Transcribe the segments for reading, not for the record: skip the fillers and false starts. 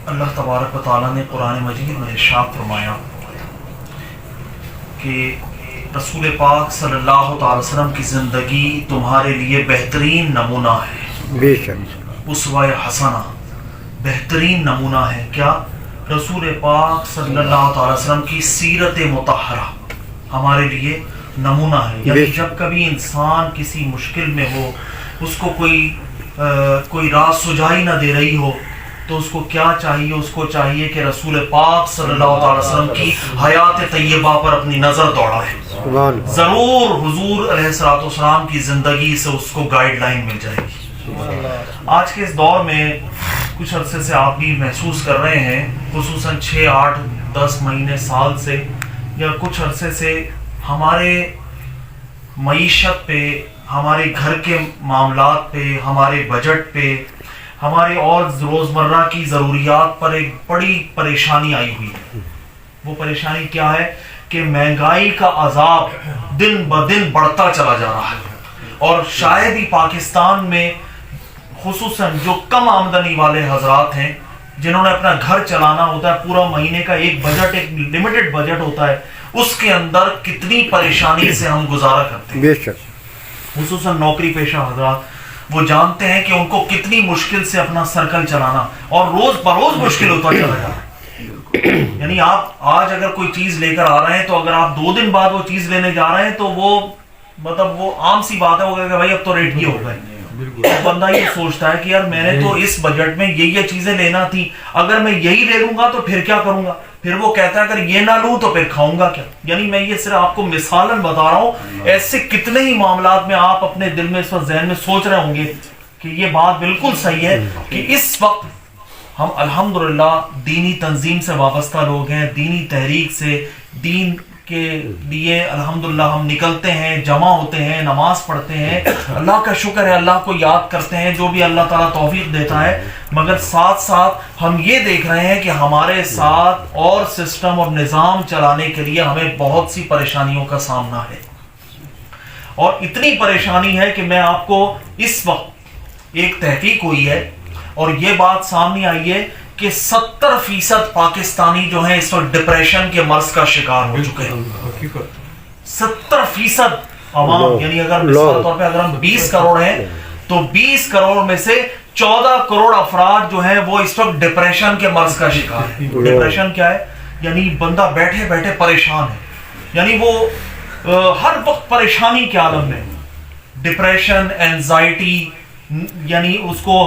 اللہ تبارک و تعالیٰ نے قرآن مجید میں ارشاد فرمایا کہ رسول پاک صلی اللہ تعالی وسلم کی زندگی تمہارے لیے بہترین نمونہ ہے، بے شک اسوہ حسنہ، بہترین نمونہ ہے۔ کیا؟ رسول پاک صلی اللہ تعالی وسلم کی سیرت مطہرہ ہمارے لیے نمونہ ہے۔ یعنی جب کبھی انسان کسی مشکل میں ہو، اس کو کوئی راہ سجائی نہ دے رہی ہو، تو اس کو کیا چاہیے؟ اس کو چاہیے کہ رسول پاک صلی اللہ علیہ وسلم کی حیات طیبہ پر اپنی نظر دوڑائے، ضرور حضور علیہ الصلوۃ والسلام کی زندگی سے اس کو گائیڈ لائن مل جائے گی۔ آج کے اس دور میں کچھ عرصے سے آپ بھی محسوس کر رہے ہیں، خصوصاً 6، 8، 10 مہینے، سال سے یا کچھ عرصے سے ہمارے معیشت پہ، ہمارے گھر کے معاملات پہ، ہمارے بجٹ پہ، ہمارے اور روزمرہ کی ضروریات پر ایک بڑی پریشانی آئی ہوئی ہے۔ وہ پریشانی کیا ہے کہ مہنگائی کا عذاب دن بدن بڑھتا چلا جا رہا ہے، اور شاید ہی پاکستان میں خصوصاً جو کم آمدنی والے حضرات ہیں، جنہوں نے اپنا گھر چلانا ہوتا ہے، پورا مہینے کا ایک بجٹ، ایک لمیٹڈ بجٹ ہوتا ہے، اس کے اندر کتنی پریشانی سے ہم گزارا کرتے ہیں۔ بے شک خصوصاً نوکری پیشہ حضرات وہ جانتے ہیں کہ ان کو کتنی مشکل سے اپنا سرکل چلانا، اور روز بروز مشکل ہوتا چلا جا رہا ہے۔ یعنی آپ آج اگر کوئی چیز لے کر آ رہے ہیں، تو اگر آپ 2 دن بعد وہ چیز لینے جا رہے ہیں، تو وہ عام سی بات ہے، وہ کہ بھائی اب تو ریٹ یہ ہو گئے۔ بندہ یہ سوچتا ہے کہ یار میں نے تو اس بجٹ میں یہ چیزیں لینا تھی، اگر میں یہی لے لوں گا تو پھر کیا کروں گا؟ پھر وہ کہتا ہے اگر یہ نہ لوں تو پھر کھاؤں گا کیا؟ یعنی میں یہ صرف آپ کو مثالاً بتا رہا ہوں، ایسے کتنے ہی معاملات میں آپ اپنے دل میں اس وقت ذہن میں سوچ رہے ہوں گے کہ یہ بات بالکل صحیح ہے کہ اس وقت ہم الحمدللہ دینی تنظیم سے وابستہ لوگ ہیں، دینی تحریک سے، دین کے لیے الحمدللہ ہم نکلتے ہیں، جمع ہوتے ہیں، نماز پڑھتے ہیں، اللہ کا شکر ہے، اللہ کو یاد کرتے ہیں، جو بھی اللہ تعالیٰ توفیق دیتا ہے، مگر ساتھ ساتھ ہم یہ دیکھ رہے ہیں کہ ہمارے ساتھ اور سسٹم اور نظام چلانے کے لیے ہمیں بہت سی پریشانیوں کا سامنا ہے، اور اتنی پریشانی ہے کہ میں آپ کو اس وقت ایک تحقیق ہوئی ہے اور یہ بات سامنے آئی ہے کہ 70% پاکستانی جو ہیں اس وقت ڈپریشن کے مرض کا شکار ہو چکے ہیں۔ 70% عوام، یعنی اگر مثال طور پہ اگر ہم 20 کروڑ ہیں تو 20 کروڑ میں سے 14 کروڑ افراد جو ہیں وہ اس وقت ڈپریشن کے مرض کا شکار ہیں۔ ڈپریشن کیا ہے؟ یعنی بندہ بیٹھے بیٹھے پریشان ہے، یعنی وہ ہر وقت پریشانی کے عالم میں، ڈپریشن، اینزائٹی، یعنی اس کو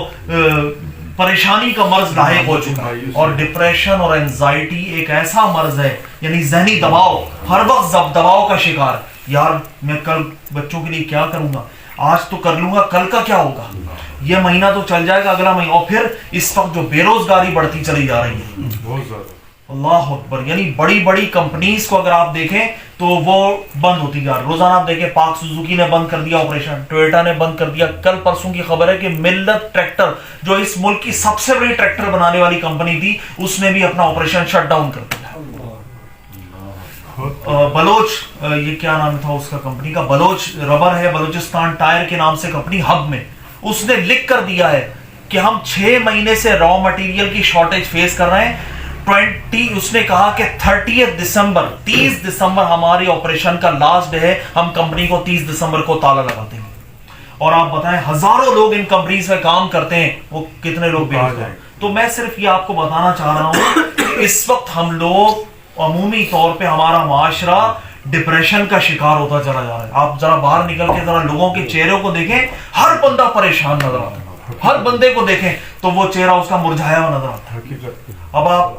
پریشانی کا مرض لاحق ہو چکا ہے۔ اور ڈپریشن اور اینزائٹی ایک ایسا مرض ہے، یعنی ذہنی دباؤ، ہر وقت دباؤ کا شکار، یار میں کل بچوں کے لیے کیا کروں گا، آج تو کر لوں گا، کل کا کیا ہوگا، یہ مہینہ تو چل جائے گا، اگلا مہینہ، اور پھر اس وقت جو بے روزگاری بڑھتی چلی جا رہی ہے، بہت زیادہ، اللہ اکبر، یعنی بڑی بڑی کمپنیز کو اگر آپ دیکھیں تو وہ بند ہوتی جا رہی، روزانہ آپ دیکھیں پاک سوزوکی نے بند کر دیا آپریشن، ٹویوٹا نے بند کر دیا، کل پرسوں کی خبر ہے کہ ملت ٹریکٹر جو اس ملک کی سب سے بڑی ٹریکٹر بنانے والی کمپنی تھی، اس نے بھی اپنا آپریشن شٹ ڈاؤن کر دیا۔ بلوچ، یہ کیا نام تھا اس کا کمپنی کا، بلوچ ربر ہے، بلوچستان ٹائر کے نام سے کمپنی، ہب میں اس نے لکھ کر دیا ہے کہ ہم 6 مہینے سے را مٹیریل کی شارٹیج فیس کر رہے ہیں، اس نے کہا کہ 30 دسمبر ہماری آپریشن کا لاسٹ ڈے ہے، ہم کمپنی کو 30 دسمبر کو تالا لگا دیں گے۔ اور آپ بتائیں ہزاروں لوگ ان کمپنیز میں کام کرتے ہیں، وہ کتنے لوگ بے روزگار۔ تو میں صرف یہ آپ کو بتانا چاہ رہا ہوں کہ اس وقت ہم لوگ عمومی طور پہ، ہمارا معاشرہ ڈپریشن کا شکار ہوتا چلا جا رہا ہے۔ آپ ذرا باہر نکل کے ذرا لوگوں کے چہروں کو دیکھیں، ہر بندہ پریشان نظر آتا ہے، ہر بندے کو دیکھیں تو وہ چہرہ اس کا مرجھایا ہوا نظر آتا ہے۔ اب آپ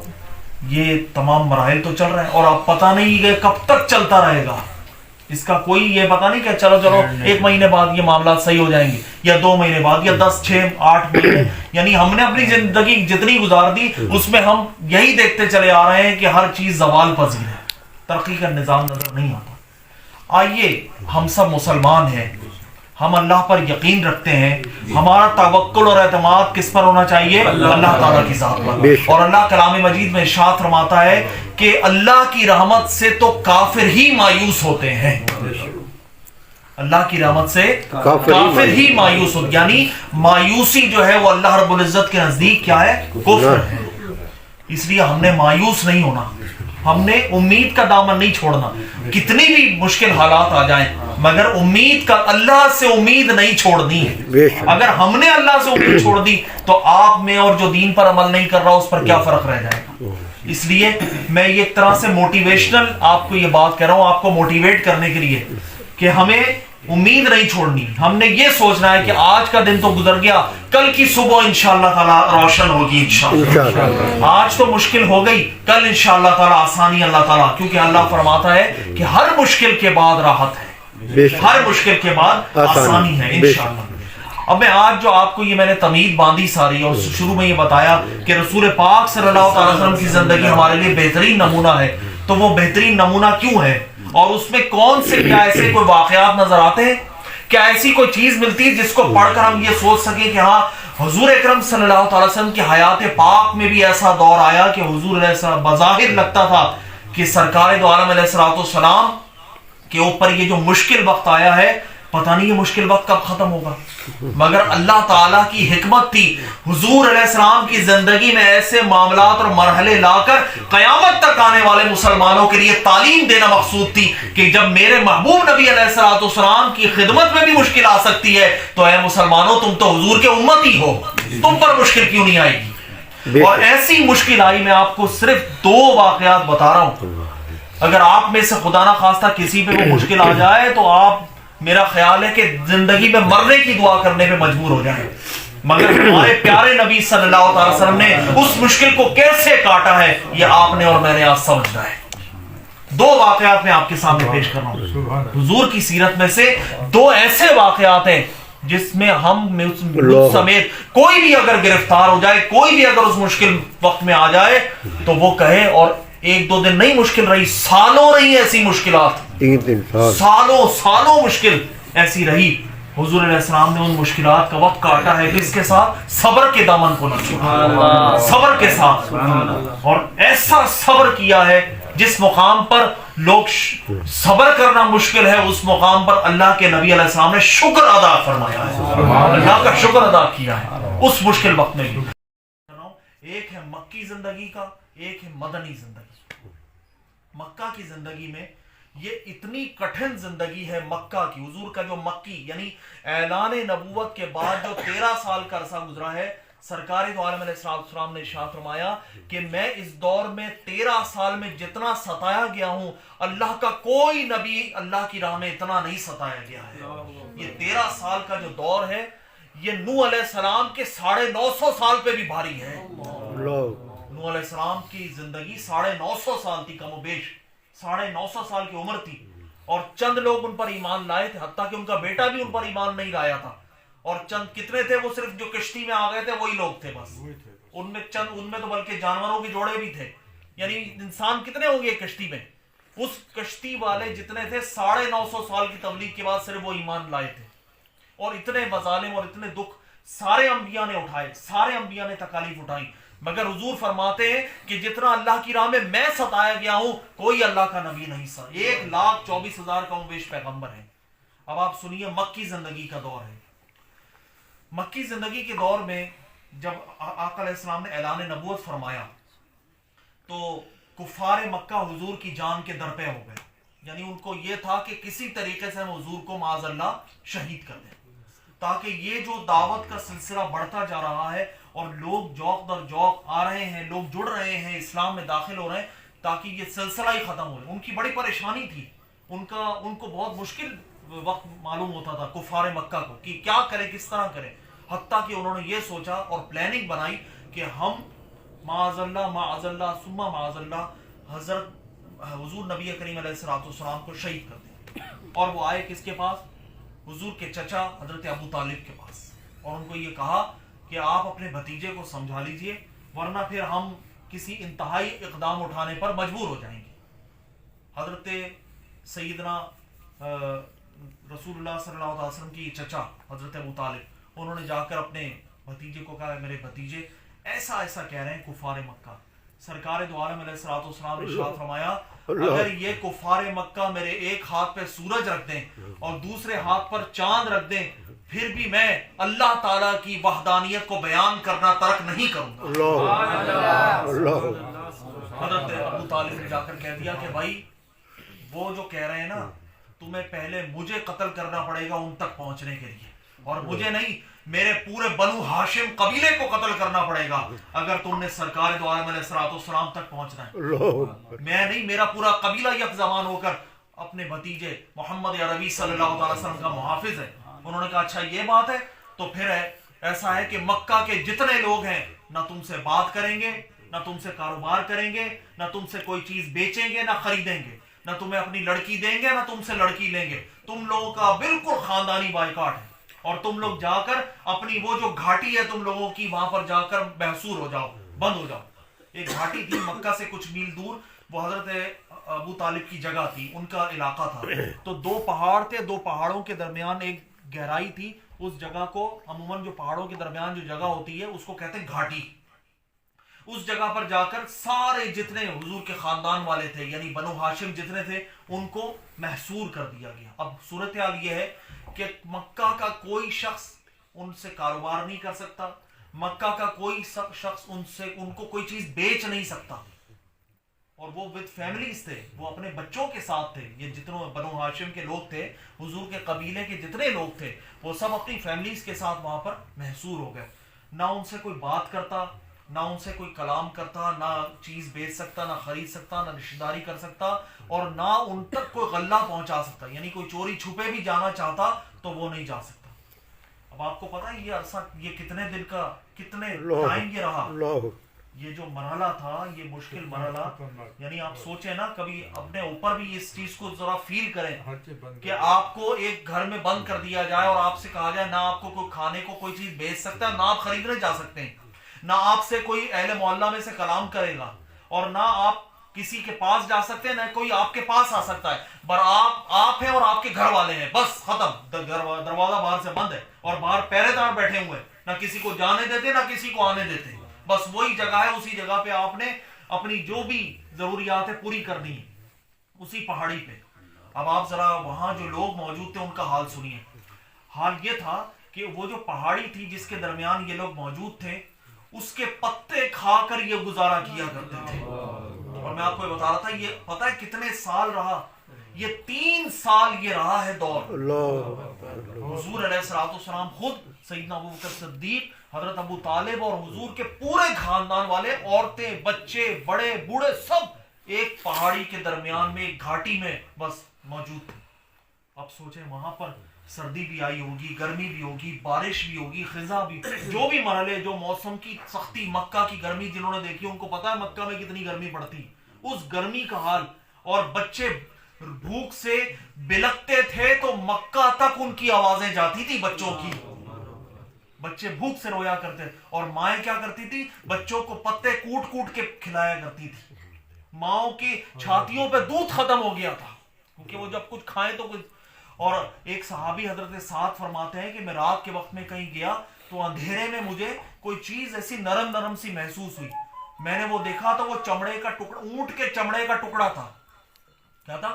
یہ تمام مراحل تو چل رہے ہیں، اور آپ پتہ نہیں کہ کب تک چلتا رہے گا، اس کا کوئی یہ پتہ نہیں کہ چلو 1 مہینے بعد یہ معاملات صحیح ہو جائیں گے، یا 2 مہینے بعد، یا 10، 6، 8 مہینے، یعنی ہم نے اپنی زندگی جتنی گزار دی اس میں ہم یہی دیکھتے چلے آ رہے ہیں کہ ہر چیز زوال پذیر ہے، ترقی کا نظام نظر نہیں آتا۔ آئیے ہم سب مسلمان ہیں، ہم اللہ پر یقین رکھتے ہیں، ہمارا توکل اور اعتماد کس پر ہونا چاہیے؟ اللہ تعالیٰ کی ذات پر۔ اور اللہ کلام مجید میں ارشاد فرماتا ہے کہ اللہ کی رحمت سے تو کافر ہی مایوس ہوتے ہیں، اللہ کی رحمت سے کافر ہی مایوس ہوتے، یعنی مایوسی جو ہے وہ اللہ رب العزت کے نزدیک کیا ہے؟ کفر ہے۔ اس لیے ہم نے مایوس نہیں ہونا, ہم نے امید کا دامن نہیں چھوڑنا, کتنی بھی مشکل حالات آ جائیں مگر امید کا, اللہ سے امید نہیں چھوڑنی ہے. اگر ہم نے اللہ سے امید چھوڑ دی تو آپ میں اور جو دین پر عمل نہیں کر رہا اس پر کیا فرق رہ جائے گا. اس لیے میں یہ ایک طرح سے موٹیویشنل آپ کو یہ بات کر رہا ہوں, آپ کو موٹیویٹ کرنے کے لیے کہ ہمیں امید نہیں چھوڑنی. ہم نے یہ سوچنا ہے کہ آج کا دن تو گزر گیا, کل کی صبح انشاءاللہ تعالی روشن ہوگی انشاءاللہ. آج تو مشکل ہو گئی, کل انشاءاللہ تعالی آسانی اللہ تعالی, کیونکہ اللہ فرماتا ہے کہ ہر مشکل کے بعد راحت ہے, ہر مشکل کے بعد آسانی ہے انشاءاللہ. اب میں آج جو آپ کو یہ میں نے تمہید باندھی ساری اور شروع میں یہ بتایا کہ رسول پاک صلی اللہ علیہ وسلم کی زندگی ہمارے لیے بہترین نمونہ ہے, تو وہ بہترین نمونہ کیوں ہے اور اس میں کون سے کیا ایسے کوئی واقعات نظر آتے ہیں, کیا ایسی کوئی چیز ملتی ہے جس کو پڑھ کر ہم یہ سوچ سکیں کہ ہاں حضور اکرم صلی اللہ علیہ وسلم کی حیات پاک میں بھی ایسا دور آیا کہ حضور علیہ السلام بظاہر لگتا تھا کہ سرکار دو عالم علیہ السلام کے اوپر یہ جو مشکل وقت آیا ہے پتہ نہیں یہ مشکل وقت کب ختم ہوگا, مگر اللہ تعالیٰ کی حکمت تھی حضور علیہ السلام کی زندگی میں ایسے معاملات اور مرحلے لا کر قیامت تک آنے والے مسلمانوں کے لیے تعلیم دینا مقصود تھی کہ جب میرے محبوب نبی علیہ السلام کی خدمت میں بھی مشکل آ سکتی ہے تو اے مسلمانوں تم تو حضور کے امت ہی ہو, تم پر مشکل کیوں نہیں آئے گی. اور ایسی مشکل آئی, میں آپ کو صرف 2 واقعات بتا رہا ہوں, اگر آپ میں سے خدا نہ خواستہ کسی پہ وہ مشکل آ جائے تو آپ, میرا خیال ہے کہ زندگی میں مرنے کی دعا کرنے پہ مجبور ہو جائیں, مگر ہمارے پیارے نبی صلی اللہ علیہ وسلم نے اس مشکل کو کیسے کاٹا ہے یہ آپ نے اور میں نے آج سمجھنا ہے. 2 واقعات میں آپ کے سامنے پیش کر رہا ہوں. حضور کی سیرت میں سے 2 ایسے واقعات ہیں جس میں ہم سمیت کوئی بھی اگر گرفتار ہو جائے, کوئی بھی اگر اس مشکل وقت میں آ جائے تو وہ کہے, اور 1-2 دن نہیں مشکل رہی, سالوں رہی ایسی مشکلات, سالوں مشکل ایسی رہی, حضور علیہ السلام نے ان مشکلات کا وقت کاٹا ہے کس کے ساتھ, صبر کے دامن کو نہ چھوڑا, صبر کے ساتھ, اور ایسا صبر کیا ہے جس مقام پر لوگ صبر کرنا مشکل ہے اس مقام پر اللہ کے نبی علیہ السلام نے شکر ادا فرمایا ہے, اللہ کا شکر ادا کیا ہے اس مشکل وقت میں. ایک ہے مکی زندگی کا, ایک ہے مدنی زندگی. مکہ کی زندگی میں یہ اتنی کٹھن زندگی ہے مکہ کی, حضور کا جو مکی یعنی اعلان نبوت کے بعد جو 13 سال کا عرصہ گزرا ہے, سرکار دو عالم علیہ السلام نے ارشاد فرمایا کہ میں اس دور میں 13 سال میں جتنا ستایا گیا ہوں اللہ کا کوئی نبی اللہ کی راہ میں اتنا نہیں ستایا گیا ہے. یہ 13 سال کا جو دور ہے یہ نوح علیہ السلام کے 950 سال پہ بھی بھاری ہے. نوح علیہ السلام کی زندگی 950 سال تھی, کم و بیش 950 سال کی عمر تھی, اور چند لوگ ان پر ایمان لائے تھے, حتیٰ کہ ان کا بیٹا بھی ان پر ایمان نہیں لایا تھا, اور چند کتنے تھے وہ صرف جو کشتی میں آ گئے تھے وہی لوگ تھے بس, ان میں تو بلکہ جانوروں کے جوڑے بھی تھے, یعنی انسان کتنے ہوں گے کشتی میں, اس کشتی والے جتنے تھے 950 سال کی تبلیغ کے بعد صرف وہ ایمان لائے تھے. اور اتنے مظالم اور اتنے دکھ سارے انبیاء نے اٹھائے, سارے انبیاء نے تکالیف اٹھائی, مگر حضور فرماتے ہیں کہ جتنا اللہ کی راہ میں ستایا گیا ہوں کوئی اللہ کا نبی نہیں سا. 1,24,000 کم و بیش پیغمبر ہیں. اب آپ سنیے مکی زندگی کا دور ہے. مکی زندگی کے دور میں جب آقا علیہ السلام نے اعلان نبوت فرمایا تو کفار مکہ حضور کی جان کے درپے ہو گئے, یعنی ان کو یہ تھا کہ کسی طریقے سے ہم حضور کو معاذ اللہ شہید کر دیں, تاکہ یہ جو دعوت کا سلسلہ بڑھتا جا رہا ہے اور لوگ جوق در جوق آ رہے ہیں, لوگ جڑ رہے ہیں, اسلام میں داخل ہو رہے ہیں, تاکہ یہ سلسلہ ہی ختم ہو. ان کی بڑی پریشانی تھی, ان کو بہت مشکل وقت معلوم ہوتا تھا کفار مکہ کو کہ کیا کریں, کس طرح کریں, حتیٰ کہ انہوں نے یہ سوچا اور پلاننگ بنائی کہ ہم معاذ اللہ ثم معاذ اللہ حضور نبی کریم علیہ السلام کو شہید کر دیں. اور وہ آئے کس کے پاس, حضور کے چچا حضرت ابو طالب کے پاس, اور ان کو یہ کہا کہ آپ اپنے بھتیجے کو سمجھا لیجئے ورنہ پھر ہم کسی انتہائی اقدام اٹھانے پر مجبور ہو جائیں گے. حضرت سیدنا رسول اللہ صلی اللہ علیہ وسلم کی چچا حضرت ابو طالب, انہوں نے جا کر اپنے بھتیجے کو کہا میرے بھتیجے ایسا کہہ رہے ہیں کفار مکہ. سرکار دو عالم علیہ السلام نے ارشاد فرمایا اگر یہ کفار مکہ میرے ایک ہاتھ پہ سورج رکھ دیں اور دوسرے ہاتھ پر چاند رکھ دیں پھر بھی میں اللہ تعالیٰ کی وحدانیت کو بیان کرنا ترک نہیں کروں گا. حضرت ابو طالب نے جا کر کہہ دیا کہ بھائی وہ جو کہہ رہے ہیں نا تمہیں پہلے مجھے قتل کرنا پڑے گا ان تک پہنچنے کے لیے, اور مجھے نہیں میرے پورے بنو ہاشم قبیلے کو قتل کرنا پڑے گا اگر تم نے سرکار دو عالم علیہ السلام تک پہنچنا ہے. میں نہیں, میرا پورا قبیلہ یک زبان ہو کر اپنے بھتیجے محمد عربی صلی اللہ علیہ وسلم کا محافظ ہے. انہوں نے کہا اچھا یہ بات ہے تو پھر ایسا ہے کہ مکہ کے جتنے لوگ ہیں نہ تم سے بات کریں گے, نہ تم سے کاروبار کریں گے, نہ تم سے کوئی چیز بیچیں گے, نہ خریدیں گے, نہ تمہیں اپنی لڑکی دیں گے, نہ تم سے لڑکی لیں گے. تم لوگوں کا بالکل خاندانی بائیکاٹ ہے, اور تم لوگ جا کر اپنی وہ جو گھاٹی ہے تم لوگوں کی وہاں پر جا کر محصور ہو جاؤ, بند ہو جاؤ. ایک گھاٹی تھی مکہ سے کچھ میل دور, وہ حضرت ابو طالب کی جگہ تھی, ان کا علاقہ تھا. تو دو پہاڑ تھے, دو پہاڑوں کے درمیان ایک گہرائی تھی. اس جگہ کو عموماً جو پہاڑوں کے درمیان جو جگہ ہوتی ہے اس کو کہتے ہیں گھاٹی. اس جگہ پر جا کر سارے جتنے حضور کے خاندان والے تھے یعنی بنو ہاشم جتنے تھے ان کو محصور کر دیا گیا. اب صورتحال یہ ہے کہ مکہ کا کوئی شخص ان سے کاروبار نہیں کر سکتا, مکہ کا کوئی شخص ان کو کوئی چیز بیچ نہیں سکتا, اور وہ ود فیملیز تھے, وہ اپنے بچوں کے ساتھ تھے. یہ جتنے بنو ہاشم کے لوگ تھے, حضور کے قبیلے کے جتنے لوگ تھے, وہ سب اپنی فیملیز کے ساتھ وہاں پر محصور ہو گئے. نہ ان سے کوئی بات کرتا, نہ ان سے کوئی کلام کرتا, نہ چیز بیچ سکتا, نہ خرید سکتا, نہ رشتہ داری کر سکتا, اور نہ ان تک کوئی غلہ پہنچا سکتا. یعنی کوئی چوری چھپے بھی جانا چاہتا تو وہ نہیں جا سکتا. اب آپ کو پتا ہے یہ عرصہ, یہ کتنے دن کا, کتنے ٹائم یہ رہا, یہ جو مرحلہ تھا, یہ مشکل مرحلہ. یعنی آپ سوچیں نا, کبھی اپنے اوپر بھی اس چیز کو ذرا فیل کریں کہ آپ کو ایک گھر میں بند کر دیا جائے اور آپ سے کہا جائے نہ آپ کو کوئی کھانے کو کوئی چیز بیچ سکتا ہے, نہ آپ خریدنے جا سکتے ہیں, نہ آپ سے کوئی اہل محلہ میں سے کلام کرے گا, اور نہ آپ کسی کے پاس جا سکتے ہیں, نہ کوئی آپ کے پاس آ سکتا ہے. پر آپ ہیں اور آپ کے گھر والے ہیں, بس ختم. دروازہ باہر سے بند ہے اور باہر پہرے دار بیٹھے ہوئے, نہ کسی کو جانے دیتے نہ کسی کو آنے دیتے. بس وہی جگہ ہے, اسی جگہ پہ آپ نے اپنی جو بھی ضروریات ہے پوری کرنی ہے, اسی پہاڑی پہ. اب آپ ذرا وہاں جو لوگ موجود تھے ان کا حال سنیے. حال یہ تھا کہ وہ جو پہاڑی تھی جس کے درمیان یہ لوگ موجود تھے, اس کے پتے کھا کر یہ گزارا کیا کرتے تھے. اور میں آپ کو بتا رہا تھا, یہ پتہ ہے کتنے سال رہا, یہ 3 سال یہ رہا ہے دور. حضور علیہ السلام خود, سیدنا ابوبکر صدیق, حضرت ابو طالب اور حضور کے پورے خاندان والے, عورتیں, بچے, بڑے بوڑھے, سب ایک پہاڑی کے درمیان میں, ایک گھاٹی میں بس موجود تھے. اب سوچیں وہاں پر سردی بھی آئی ہوگی, گرمی بھی ہوگی, بارش بھی ہوگی, خزاں بھی, جو بھی مرحلے, جو موسم کی سختی, مکہ کی گرمی جنہوں نے دیکھی ان کو پتا ہے مکہ میں کتنی گرمی پڑتی, اس گرمی کا حال. اور بچے بھوک سے بلکتے تھے تو مکہ تک ان کی آوازیں جاتی تھی بچوں کی, بچے بھوک سے رویا کرتے. اور مائیں کیا کرتی تھی, بچوں کو پتے کوٹ کوٹ کے کھلایا کرتی تھی. ماؤں کی چھاتیوں پہ دودھ ختم ہو گیا تھا کیونکہ وہ جب کچھ کھائیں تو کچھ. اور ایک صحابی حضرت سعد فرماتے ہیں کہ میں رات کے وقت میں کہیں گیا تو اندھیرے میں مجھے کوئی چیز ایسی نرم نرم سی محسوس ہوئی. میں نے وہ دیکھا تو وہ چمڑے کا ٹکڑا, اونٹ کے چمڑے کا ٹکڑا تھا. کیا تھا,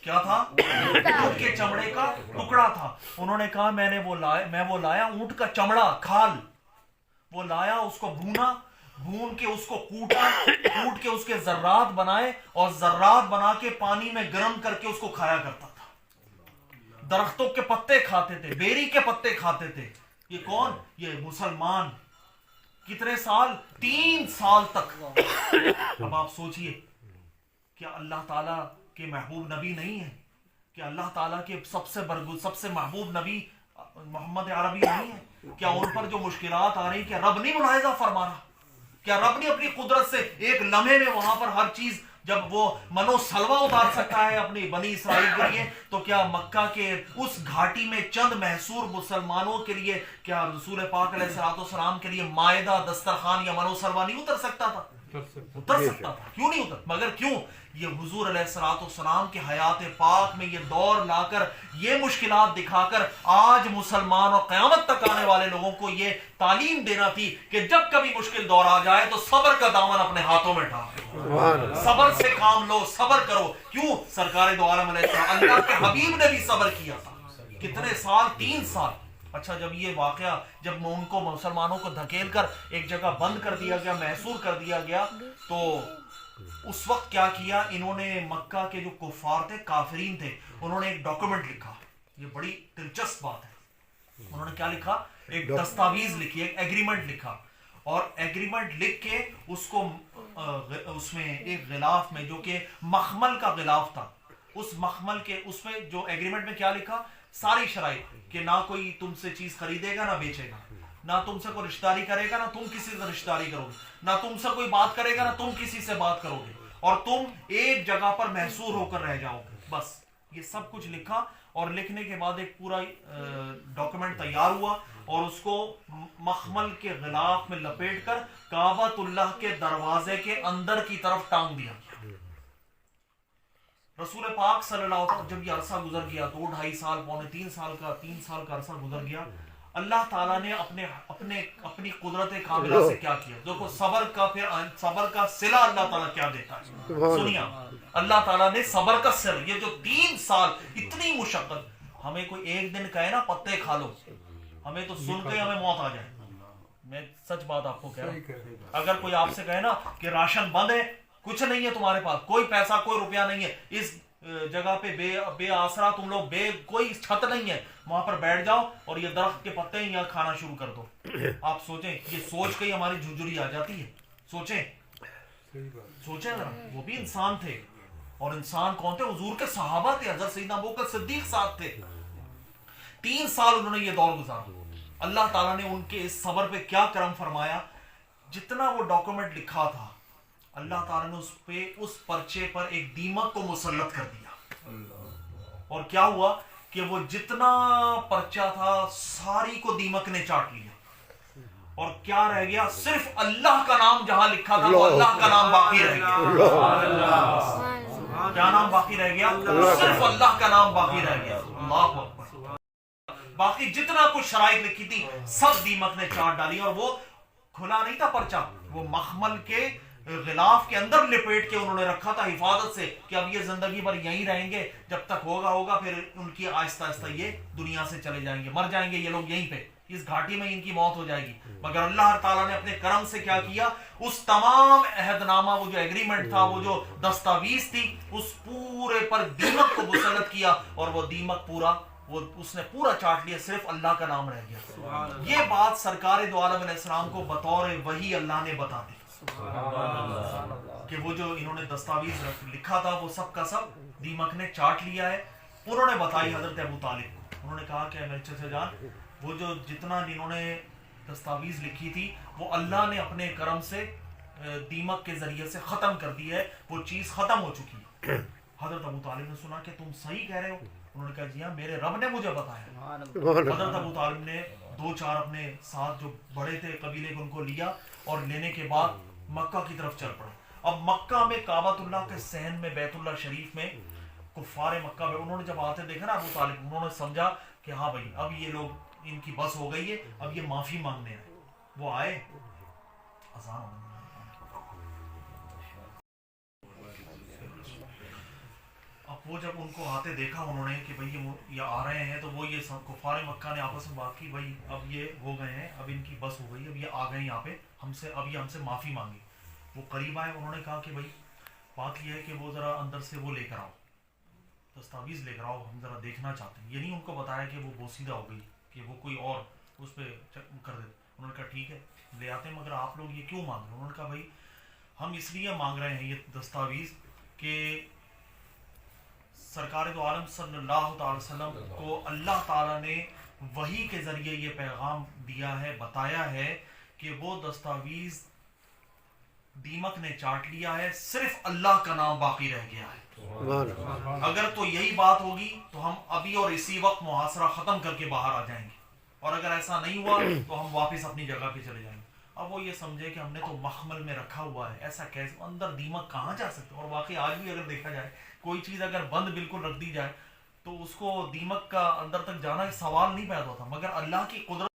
کیا تھا, اونٹ کے چمڑے کا ٹکڑا تھا. انہوں نے کہا میں وہ لایا اونٹ کا چمڑا, کھال وہ لایا, اس کو بھون کے اس کو کوٹ کے اس کے ذرات بنائے, اور ذرات بنا کے پانی میں گرم کر کے اس کو کھایا کرتا تھا. درختوں کے پتے کھاتے تھے, بیری کے پتے کھاتے تھے. یہ کون, یہ مسلمان. کتنے سال, 3 سال تک. اب آپ سوچئے, کیا اللہ تعالیٰ کے محبوب نبی نہیں ہے, کیا اللہ تعالیٰ کے سب سے محبوب نبی محمد عربی نہیں ہے؟ کیا ان پر جو مشکلات آ رہی, کیا رب نہیں ملاحظہ فرما رہا؟ کیا رب نہیں اپنی قدرت سے ایک لمحے میں وہاں پر ہر چیز, جب وہ منو سلوا اتار سکتا ہے اپنی بنی اسرائیل کے لیے, تو کیا مکہ کے اس گھاٹی میں چند محصور مسلمانوں کے لیے کیا رسول پاک علیہ السلام کے لیے مائدہ, دسترخوان یا منو سلوا نہیں اتر سکتا تھا؟ اتر سکتا تھا. کیوں نہیں اتر, مگر کیوں, یہ حضور علیہ السلام کی حیات پاک میں یہ دور لا کر, یہ مشکلات دکھا کر آج مسلمان اور قیامت تک آنے والے لوگوں کو یہ تعلیم دینا تھی کہ جب کبھی مشکل دور آ جائے تو صبر کا دامن اپنے ہاتھوں میں ڈالو, صبر سے کام لو, صبر کرو. کیوں, سرکار دو عالم علیہ السلام اللہ کے حبیب نے بھی صبر کیا تھا. کتنے سال, 3 سال. اچھا جب یہ واقعہ جب ان کو مسلمانوں کو دھکیل کر ایک جگہ بند کر دیا گیا, محصور کر دیا گیا, تو اس وقت کیا کیا انہوں نے, مکہ کے جو کفار تھے, کافرین تھے, انہوں نے ایک ڈاکومنٹ لکھا. یہ بڑی دلچسپ بات ہے. انہوں نے کیا لکھا؟ ایک دستاویز لکھی, ایک ایگریمنٹ لکھا, اور ایگریمنٹ لکھ کے اس کو اس میں ایک غلاف میں جو کہ مخمل کا غلاف تھا, اس مخمل کے اس میں جو ایگریمنٹ میں کیا لکھا, ساری شرائط کہ نہ کوئی تم سے چیز خریدے گا نہ بیچے گا, نہ تم سے کوئی رشتہ داری کرے گا نہ تم کسی سے رشتہ داری کرو گے, نہ تم سے کوئی بات کرے گا نہ تم کسی سے بات کرو گے, اور تم ایک جگہ پر محصور ہو کر رہ جاؤ گے. بس یہ سب کچھ لکھا, اور لکھنے کے بعد ایک پورا ڈاکومنٹ تیار ہوا, اور اس کو مخمل کے غلاف میں لپیٹ کر کعبۃ اللہ کے دروازے کے اندر کی طرف ٹانگ دیا. رسول پاک صلی اللہ علیہ وسلم جب یہ عرصہ گزر گیا, 2-2.5 سال, 3 سال کا عرصہ گزر گیا, اللہ تعالیٰ نے اپنی قدرت کاملہ سے کیا کیا. دیکھو صبر کا صلہ اللہ تعالیٰ کیا دیتا ہے. سنیا, اللہ تعالیٰ نے صبر کا صلہ, یہ جو 3 سال اتنی مشقت, ہمیں کوئی ایک دن کہے نا پتے کھا لو, ہمیں تو سن کے ہمیں موت آ جائے. میں سچ بات آپ کو کہہ رہا ہوں. اگر کوئی آپ سے کہے نا کہ راشن بند ہے, کچھ نہیں ہے تمہارے پاس, کوئی پیسہ کوئی روپیہ نہیں ہے, اس جگہ پہ بے آسرا تم لوگ, کوئی چھت نہیں ہے, وہاں پر بیٹھ جاؤ اور یہ درخت کے پتے یہاں کھانا شروع کر دو. آپ سوچیں, یہ سوچ کے ہی ہماری جھجھری آ جاتی ہے. سوچیں ذرا, وہ بھی انسان تھے, اور انسان کون تھے؟ حضور کے صحابہ تھے, حضرت سیدنا ابوبکر صدیق ساتھ تھے. 3 سال انہوں نے یہ دور گزارا. اللہ تعالیٰ نے ان کے اس صبر پہ کیا کرم فرمایا, جتنا وہ ڈاکومنٹ لکھا تھا اللہ تعالیٰ نے اس پرچے پر ایک دیمک کو مسلط کر دیا. اور کیا ہوا کہ وہ جتنا پرچہ تھا ساری کو دیمک نے چاٹ لیا, اور کیا رہ گیا؟ صرف اللہ کا نام جہاں لکھا تھا وہ اللہ کا نام باقی رہ گیا. کیا نام باقی رہ گیا؟ صرف اللہ کا نام باقی رہ گیا. اللہ اکبر. باقی جتنا کچھ شرائط لکھی تھی سب دیمک نے چاٹ ڈالی, اور وہ کھلا نہیں تھا پرچہ, وہ مخمل کے غلاف کے اندر لپیٹ کے انہوں نے رکھا تھا حفاظت سے, کہ اب یہ زندگی بھر یہیں رہیں گے, جب تک ہوگا, پھر ان کی آہستہ آہستہ یہ دنیا سے چلے جائیں گے, مر جائیں گے یہ لوگ یہیں پہ, اس گھاٹی میں ان کی موت ہو جائے گی. مگر اللہ تعالیٰ نے اپنے کرم سے کیا کیا, اس تمام عہد نامہ, وہ جو ایگریمنٹ تھا, وہ جو دستاویز تھی, اس پورے پر دیمک کو مسلط کیا, اور وہ دیمک اس نے پورا چاٹ لیا, صرف اللہ کا نام رہ گیا. یہ بات سرکار دو عالم علیہ السلام کو بطور وحی اللہ نے بتا دی کہ وہ جو انہوں نے دستاویز لکھا تھا وہ سب کا سب دیمک نے چاٹ لیا ہے. انہوں نے بتائی حضرت ابو طالب کو, انہوں نے کہا کہ میرے چچا جان, وہ جو جتنا انہوں نے دستاویز لکھی تھی وہ اللہ نے اپنے کرم سے دیمک کے ذریعے سے ختم کر دی ہے, وہ چیز ختم ہو چکی ہے. حضرت ابو طالب نے سنا کہ تم صحیح کہہ رہے ہو. انہوں نے کہا جی ہاں, میرے رب نے مجھے بتایا. حضرت ابو طالب نے 2-4 اپنے ساتھ جو بڑے تھے قبیلے کو ان کو لیا, اور لینے کے بعد مکہ کی طرف چل پڑے. اب مکہ میں کعبۃ اللہ کے صحن میں, بیت اللہ شریف میں, کفار مکہ میں انہوں نے جب آتے دیکھا نا ابو طالب, انہوں نے سمجھا کہ ہاں بھائی اب یہ لوگ ان کی بس ہو گئی ہے, اب یہ معافی مانگنے ہیں. وہ آئے, اذان ہونے. اب وہ جب ان کو آتے دیکھا انہوں نے کہ بھئی یہ آ رہے ہیں, تو وہ یہ کفار مکہ نے آپس میں بات کی, بھئی اب یہ ہو گئے ہیں, اب ان کی بس ہو گئی, اب یہ آ گئے یہاں پہ اب یہ ہم سے معافی مانگی. وہ قریب آئے, انہوں نے کہا کہ بھئی بات یہ ہے کہ وہ ذرا اندر سے وہ لے کر آؤ, دستاویز لے کر آؤ, ہم ذرا دیکھنا چاہتے ہیں. یہ نہیں ان کو بتایا کہ وہ بوسیدہ ہو گئی, کہ وہ کوئی اور اس پہ کر دیتے. انہوں نے کہا ٹھیک ہے لے آتے ہیں, مگر آپ لوگ یہ کیوں مانگ رہے ہیں؟ انہوں نے کہا بھئی ہم اس لیے مانگ رہے ہیں یہ دستاویز کہ سرکار دو عالم صلی اللہ تعالی وسلم کو اللہ تعالیٰ نے وحی کے ذریعے یہ پیغام دیا ہے, بتایا ہے کہ وہ دستاویز دیمک نے چاٹ لیا ہے, صرف اللہ کا نام باقی رہ گیا ہے. اگر تو یہی بات ہوگی تو ہم ابھی اور اسی وقت محاصرہ ختم کر کے باہر آ جائیں گے, اور اگر ایسا نہیں ہوا تو ہم واپس اپنی جگہ پہ چلے جائیں گے. اب وہ یہ سمجھے کہ ہم نے تو مخمل میں رکھا ہوا ہے, ایسا کیسے اندر دیمک کہاں جا سکتے. اور واقعی آج بھی اگر دیکھا جائے کوئی چیز اگر بند بالکل رکھ دی جائے تو اس کو دیمک کا اندر تک جانا سوال نہیں پیدا ہوتا, مگر اللہ کی قدرت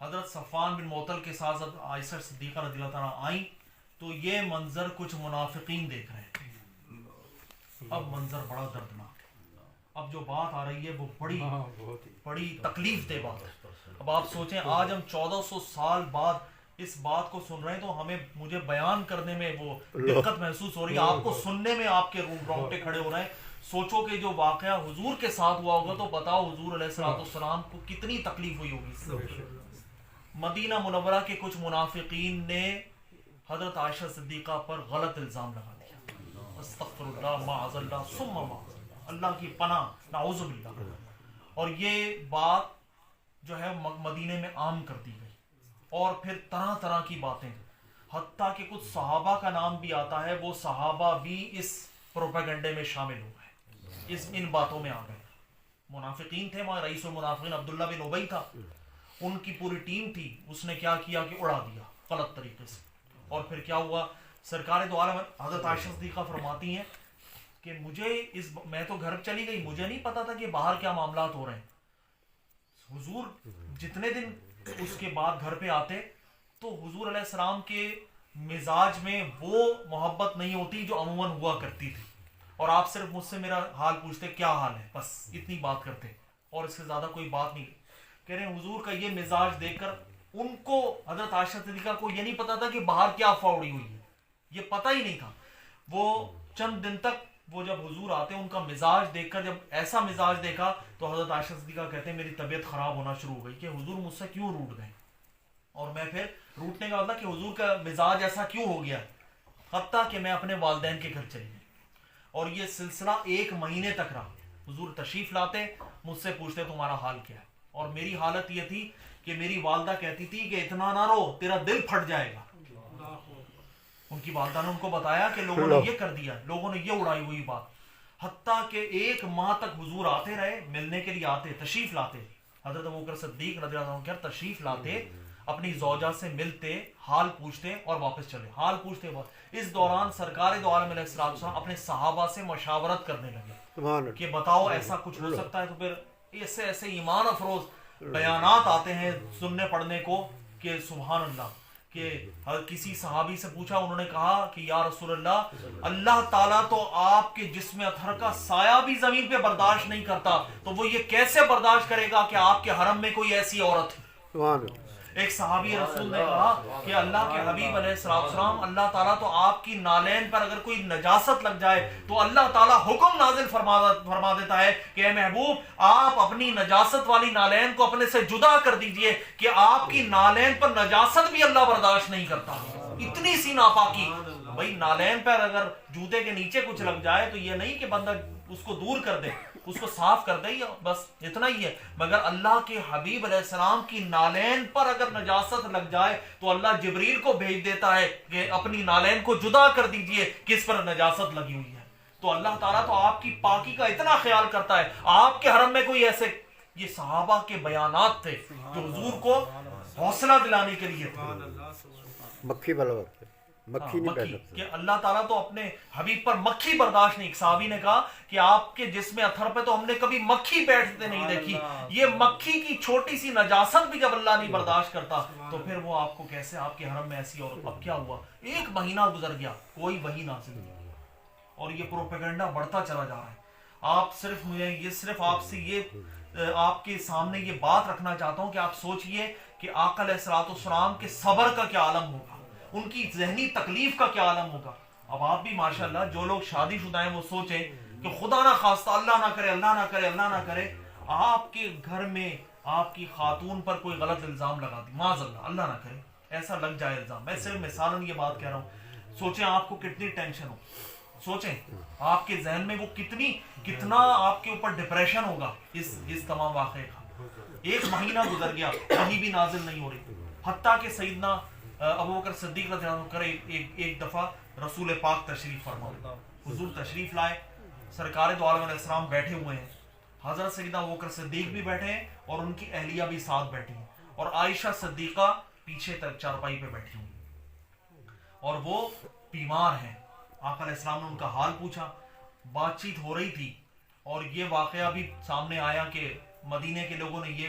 حضرت صفوان بن معطل کے ساتھ عائشہ صدیقہ رضی اللہ تعالیٰ آئیں تو یہ منظر کچھ منافقین دیکھ رہے ہیں. اب منظر بڑا دردناک ہے. اب جو بات آ رہی ہے وہ بڑی تکلیف دہ بات ہے. اب آپ سوچیں آج ہم 1400 سال بعد اس بات کو سن رہے ہیں تو مجھے بیان کرنے میں وہ دقت محسوس ہو رہی ہے, آپ کو سننے میں آپ کے رونگٹے کھڑے ہو رہے ہیں. سوچو کہ جو واقعہ حضور کے ساتھ ہوا ہوگا تو بتاؤ حضور علیہ الصلوۃ والسلام کو کتنی تکلیف ہوئی ہوگی. مدینہ منورہ کے کچھ منافقین نے حضرت عائشہ صدیقہ پر غلط الزام لگا دیا. استغفر اللہ معاذ اللہ ثم معاذ اللہ, اللہ کی پناہ, نعوذ باللہ. اور یہ بات جو ہے مدینے میں عام کر دی گئی اور پھر طرح طرح کی باتیں, حتیٰ کہ کچھ صحابہ کا نام بھی آتا ہے, وہ صحابہ بھی اس پروپیگنڈے میں شامل ہو گئے, ان باتوں میں آ گئے. منافقین تھے, وہاں رئیس المنافقین عبداللہ بن ابی تھا, ان کی پوری ٹیم تھی. اس نے کیا کیا کہ اڑا دیا غلط طریقے سے. اور پھر کیا ہوا, سرکار دو عالم حضرت عائشہ صدیقہ فرماتی ہیں کہ میں تو گھر چلی گئی, مجھے نہیں پتا تھا کہ باہر کیا معاملات ہو رہے ہیں. حضور جتنے دن اس کے بعد گھر پہ آتے تو حضور علیہ السلام کے مزاج میں وہ محبت نہیں ہوتی جو عموماً ہوا کرتی تھی, اور آپ صرف مجھ سے میرا حال پوچھتے کیا حال ہے, بس اتنی بات کرتے اور اس سے زیادہ کوئی بات نہیں. کہہ رہے ہیں حضور کا یہ مزاج دیکھ کر ان کو, حضرت عائشہ صدیقہ کو یہ نہیں پتا تھا کہ باہر کیا افواہ اڑی ہوئی ہے, یہ پتہ ہی نہیں تھا. وہ چند دن تک وہ جب حضور آتے ان کا مزاج دیکھ کر, جب ایسا مزاج دیکھا تو حضرت عائشہ صدیقہ کہتے ہیں میری طبیعت خراب ہونا شروع ہو گئی کہ حضور مجھ سے کیوں روٹ گئے. اور میں پھر روٹنے کا مطلب کہ حضور کا مزاج ایسا کیوں ہو گیا, حتیٰ کہ میں اپنے والدین کے گھر چلی گئی. اور یہ سلسلہ 1 مہینے تک رہا. حضور تشریف لاتے, مجھ سے پوچھتے تمہارا حال کیا ہے, اور میری حالت یہ تھی کہ میری والدہ کہتی تھی کہ اتنا نہ رو, تیرا دل پھٹ جائے گا. ان کی والدہ نے ان کو بتایا کہ لوگوں نے یہ کر دیا, لوگوں نے یہ اڑائی ہوئی بات. حتیٰ کہ 1 ماہ تک حضور آتے رہے, ملنے کے لیے آتے, تشریف لاتے. حضرت ابوبکر صدیق رضی اللہ عنہ تشریف لاتے, اپنی زوجہ سے ملتے, حال پوچھتے اور واپس چلے, حال پوچھتے. اس دوران سرکار دو عالم علیہ السلام اپنے صحابہ سے مشاورت کرنے لگے کہ بتاؤ ایسا کچھ ہو سکتا ہے. تو پھر ایسے ایمان افروز بیانات آتے ہیں سننے پڑھنے کو کہ سبحان اللہ, کہ کسی صحابی سے پوچھا, انہوں نے کہا کہ یا رسول اللہ, اللہ تعالیٰ تو آپ کے جسم اطہر کا سایہ بھی زمین پہ برداشت نہیں کرتا, تو وہ یہ کیسے برداشت کرے گا کہ آپ کے حرم میں کوئی ایسی عورت ہے. ایک صحابی رسول نے کہا کہ اللہ کے حبیب علیہ السلام, اللہ تعالیٰ تو آپ کی نالین پر اگر کوئی نجاست لگ جائے تو اللہ تعالیٰ حکم نازل فرما دیتا ہے کہ اے محبوب آپ اپنی نجاست والی نالین کو اپنے سے جدا کر دیجئے, کہ آپ کی نالین پر نجاست بھی اللہ برداشت نہیں کرتا. اتنی سی ناپاکی. بھائی نالین پر اگر جوتے کے نیچے کچھ لگ جائے تو یہ نہیں کہ بندہ اس کو دور کر دے, اس کو صاف کر دے, بس اتنا ہی ہے. مگر اللہ کے حبیب علیہ السلام کی نالین پر اگر نجاست لگ جائے تو اللہ جبریل کو بھیج دیتا ہے کہ اپنی نالین کو جدا کر دیجئے کس پر نجاست لگی ہوئی ہے. تو اللہ تعالیٰ تو آپ کی پاکی کا اتنا خیال کرتا ہے. آپ کے حرم میں کوئی ایسے, یہ صحابہ کے بیانات تھے جو حضور کو حوصلہ دلانے کے لیے تھے. مکھی والا وقت, مکھی نہیں بیٹھ سکتا کہ اللہ تعالیٰ تو اپنے حبیب پر مکھی برداشت نہیں. ایک صحابی نے کہا کہ آپ کے جسم اطہر پہ تو ہم نے کبھی مکھی بیٹھتے نہیں دیکھی, یہ مکھی کی چھوٹی سی نجاست بھی جب اللہ نہیں برداشت کرتا تو پھر وہ آپ کو کیسے, آپ کے حرم میں ایسی. اور اب کیا ہوا, 1 مہینہ گزر گیا, کوئی وحی نازل نہیں, اور یہ پروپیگنڈا بڑھتا چلا جا رہا ہے. آپ صرف آپ سے یہ آپ کے سامنے یہ بات رکھنا چاہتا ہوں کہ آپ سوچئے کہ آقا علیہ الصلوۃ والسلام کے صبر کا کیا عالم ہوگا, ان کی ذہنی تکلیف کا کیا عالم ہوگا. اب آپ بھی ماشاءاللہ جو لوگ شادی شدہ ہیں وہ سوچیں کہ خدا نہ خواستہ, اللہ نہ کرے, اللہ نہ کرے, اللہ نہ کرے, آپ کے گھر میں آپ کی خاتون پر کوئی غلط الزام لگا دی, معاذ اللہ, اللہ نہ کرے ایسا لگ جائے الزام. میں صرف مثالاً یہ بات کہہ رہا ہوں. سوچیں آپ کو کتنی ٹینشن ہو, سوچیں آپ کے ذہن میں وہ کتنا آپ کے اوپر ڈپریشن ہوگا اس تمام واقعے کا. 1 مہینہ گزر گیا, وحی بھی نازل نہیں ہو رہی. حتیٰ کہ سیدنا ابوبکر صدیق رضی اللہ عنہ ایک دفعہ رسول پاک تشریف فرما, حضور تشریف لائے, سرکار دو عالم علیہ السلام بیٹھے ہوئے ہیں, حضرت سیدنا ابوبکر صدیق بھی بیٹھے ہیں اور ان کی اہلیہ بھی ساتھ بیٹھی ہیں, اور عائشہ صدیقہ پیچھے تک چارپائی پہ بیٹھی ہوئی, اور وہ بیمار ہیں. آقا علیہ السلام نے ان کا حال پوچھا, بات چیت ہو رہی تھی, اور یہ واقعہ بھی سامنے آیا کہ مدینے کے لوگوں نے یہ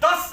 10